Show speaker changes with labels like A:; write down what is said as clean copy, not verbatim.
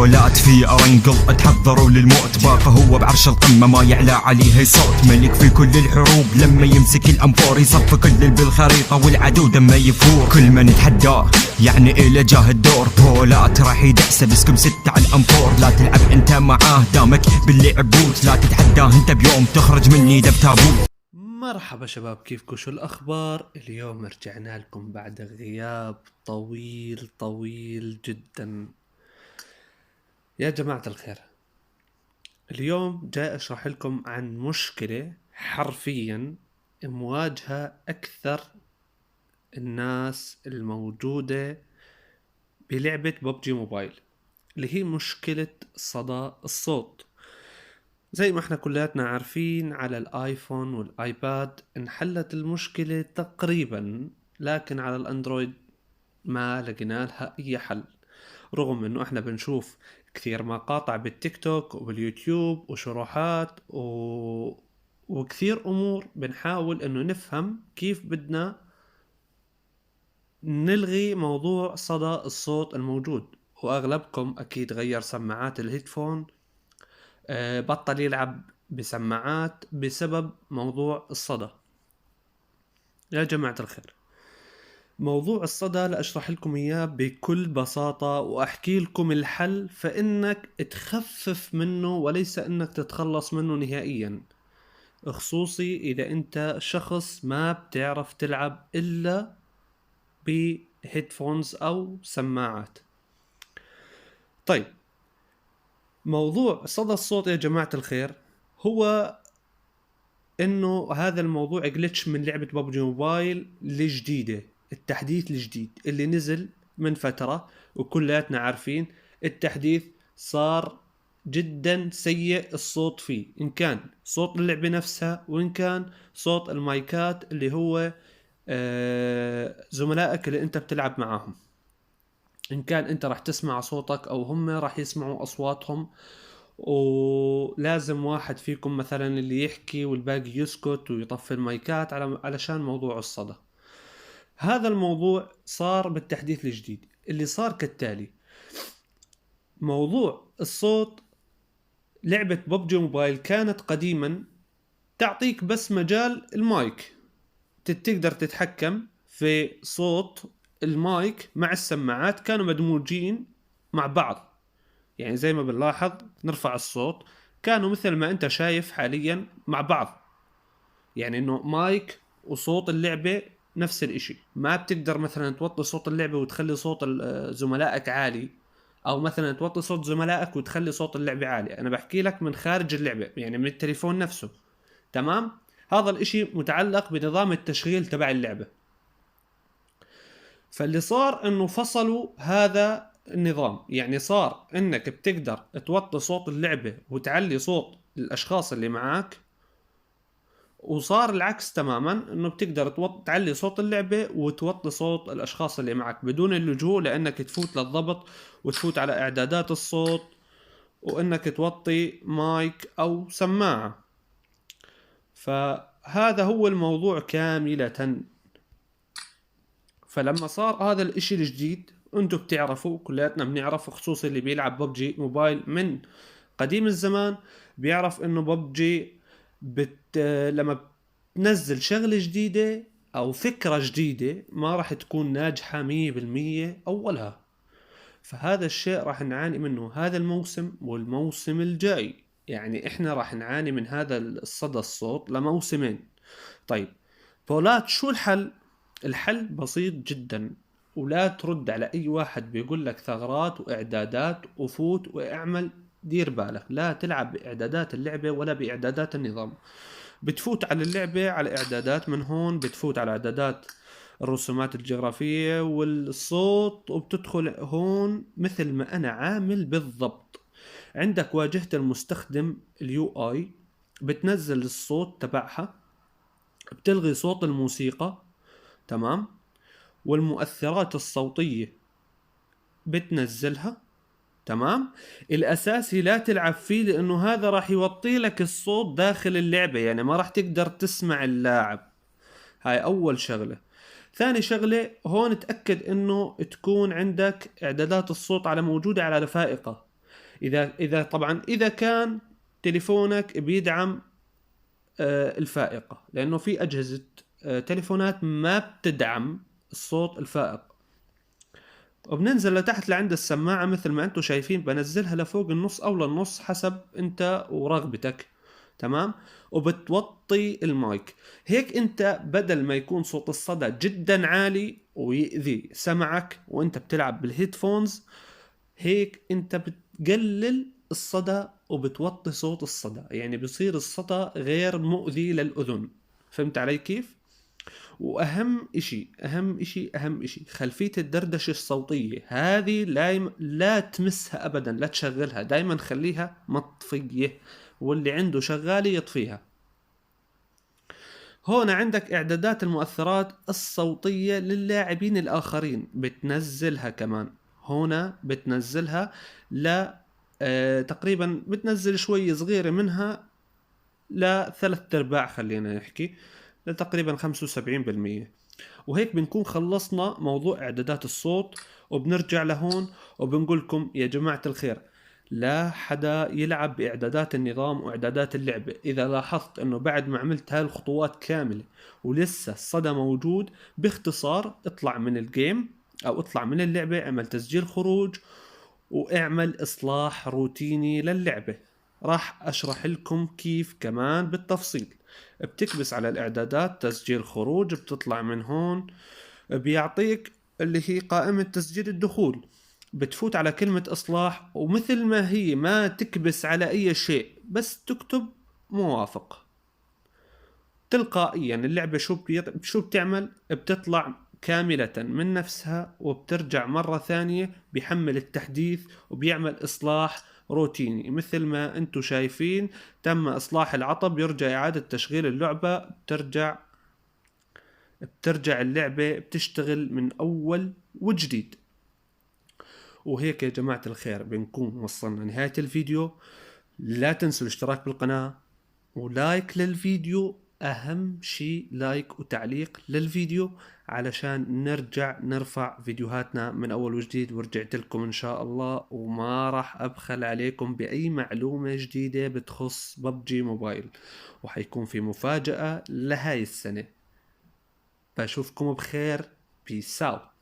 A: بولات في أرنقل اتحضروا للموت، باقة هو بعرش القمة ما يعلى عليه صوت، ملك في كل الحروب لما يمسك الأنفور، يصف كل اللي بالخريطة والعدو دمه يفور، كل من يتحداه يعني إلى جاه الدور، بولات راح يدعسه بسكم 6 على الأنفور، لا تلعب انت معاه دامك باللعب بوت، لا تتحداه انت بيوم تخرج مني دب تابوت.
B: مرحبا شباب، كيفكم؟ شو الأخبار؟ اليوم رجعنا لكم بعد غياب طويل جدا. يا جماعة الخير، اليوم جاي أشرح لكم عن مشكلة حرفيا مواجهة أكثر الناس الموجودة بلعبة ببجي موبايل، اللي هي مشكلة صدى الصوت. زي ما احنا كلاتنا عارفين، على الايفون والايباد انحلت المشكلة تقريبا، لكن على الاندرويد ما لقينا لها اي حل، رغم انه احنا بنشوف كثير مقاطع بالتيك توك وباليوتيوب وشروحات وكثير امور بنحاول انه نفهم كيف بدنا نلغي موضوع صدى الصوت الموجود. واغلبكم اكيد غير سماعات الهيدفون، بطل يلعب بسماعات بسبب موضوع الصدى. يا جماعة الخير، موضوع الصدى لأشرح لكم إياه بكل بساطة وأحكي لكم الحل، فإنك تخفف منه وليس إنك تتخلص منه نهائيا، خصوصي إذا أنت شخص ما بتعرف تلعب إلا بهيدفونز أو سماعات. طيب، موضوع صدى الصوت يا جماعة الخير هو انه هذا الموضوع جلتش من لعبة ببجي موبايل الجديدة، التحديث الجديد اللي نزل من فترة، وكلاتنا عارفين التحديث صار جدا سيء الصوت فيه، ان كان صوت اللعبة نفسها وان كان صوت المايكات اللي هو زملائك اللي انت بتلعب معاهم، ان كان انت راح تسمع صوتك او هم راح يسمعوا اصواتهم، ولازم واحد فيكم مثلا اللي يحكي والباقي يسكت ويطفي المايكات علشان موضوع الصدى. هذا الموضوع صار بالتحديث الجديد اللي صار كالتالي: موضوع الصوت، لعبة ببجي موبايل كانت قديما تعطيك بس مجال المايك، تقدر تتحكم في صوت المايك مع السماعات، كانوا مدموجين مع بعض، يعني زي ما بنلاحظ نرفع الصوت كانوا مثل ما انت شايف حاليا مع بعض، يعني انه مايك وصوت اللعبة نفس الاشي. ما بتقدر مثلا توطي صوت اللعبة وتخلي صوت زملائك عالي، او مثلا توطي صوت زملائك وتخلي صوت اللعبة عالي. انا بحكي لك من خارج اللعبة، يعني من التليفون نفسه. تمام؟ هذا الاشي متعلق بنظام التشغيل تبع اللعبة. فاللي صار انه فصلوا هذا النظام، يعني صار انك بتقدر توطي صوت اللعبة وتعلي صوت الاشخاص اللي معاك، وصار العكس تماما، انه بتقدر تعلي صوت اللعبة وتوطي صوت الاشخاص اللي معك بدون اللجوء لانك تفوت للضبط وتفوت على اعدادات الصوت وانك توطي مايك او سماعة. فهذا هو الموضوع كاملة. فلما صار هذا الاشي الجديد، انتم بتعرفوا كلياتنا بنعرف، خصوصا اللي بيلعب ببجي موبايل من قديم الزمان بيعرف انه ببجي لما بتنزل شغلة جديدة او فكرة جديدة ما راح تكون ناجحة 100% اولها. فهذا الشيء راح نعاني منه هذا الموسم والموسم الجاي، يعني احنا راح نعاني من هذا الصدى الصوت لموسمين. طيب بولات، شو الحل؟ الحل بسيط جدا، ولا ترد على اي واحد بيقول لك ثغرات واعدادات وفوت واعمل، دير بالك لا تلعب باعدادات اللعبة ولا باعدادات النظام. بتفوت على اللعبة على اعدادات، من هون بتفوت على اعدادات الرسومات الجغرافية والصوت، وبتدخل هون مثل ما انا عامل بالضبط. عندك واجهة المستخدم اليو اي، بتنزل الصوت تبعها، بتلغي صوت الموسيقى، تمام، والمؤثرات الصوتية بتنزلها، تمام. الأساسي لا تلعب فيه لأنه هذا راح يوطي لك الصوت داخل اللعبة، يعني ما راح تقدر تسمع اللاعب. هاي أول شغلة. ثاني شغلة، هون تأكد إنه تكون عندك إعدادات الصوت على موجودة على فائقة، إذا كان تليفونك بيدعم الفائقة، لأنه في أجهزة تليفونات ما بتدعم الصوت الفائق. وبننزل لتحت لعند السماعة مثل ما انتم شايفين، بنزلها لفوق النص أو للنص حسب انت ورغبتك. تمام. وبتوطي المايك. هيك انت بدل ما يكون صوت الصدى جدا عالي ويأذي سمعك وانت بتلعب بالهيدفونز، هيك انت بتقلل الصدى وبتوطي صوت الصدى، يعني بصير الصدى غير مؤذي للأذن. فهمت علي كيف؟ واهم اشي خلفية الدردشة الصوتية هذه لا تمسها ابدا، لا تشغلها، دايما خليها مطفية، واللي عنده شغالة يطفيها. هون عندك اعدادات المؤثرات الصوتية للاعبين الاخرين، بتنزلها كمان. هنا بتنزلها تقريبا بتنزل شوي صغيرة منها ل3/4، خلينا نحكي لتقريبا 75%. وهيك بنكون خلصنا موضوع اعدادات الصوت، وبنرجع لهون وبنقول لكم يا جماعة الخير، لا حدا يلعب باعدادات النظام واعدادات اللعبة. اذا لاحظت انه بعد ما عملت هاي الخطوات كاملة ولسه الصدى موجود، باختصار اطلع من الجيم او اطلع من اللعبة، اعمل تسجيل خروج واعمل اصلاح روتيني للعبة. راح اشرح لكم كيف كمان بالتفصيل. بتكبس على الاعدادات تسجيل خروج، بتطلع من هون بيعطيك اللي هي قائمة تسجيل الدخول، بتفوت على كلمة اصلاح، ومثل ما هي ما تكبس على اي شيء، بس تكتب موافق. تلقائيا اللعبة شو بتعمل؟ بتطلع كاملة من نفسها وبترجع مرة ثانية، بيحمل التحديث وبيعمل إصلاح روتيني مثل ما انتم شايفين. تم إصلاح العطب، يرجع إعادة تشغيل اللعبة، بترجع اللعبة بتشتغل من أول وجديد. وهيك يا جماعة الخير بنكون وصلنا نهاية الفيديو. لا تنسوا الاشتراك بالقناة ولايك للفيديو، أهم شيء لايك وتعليق للفيديو علشان نرجع نرفع فيديوهاتنا من أول وجديد. ورجعت لكم إن شاء الله وما راح أبخل عليكم بأي معلومة جديدة بتخص ببجي موبايل، وحيكون في مفاجأة لهاي السنة. بشوفكم بخير. بيس اوت.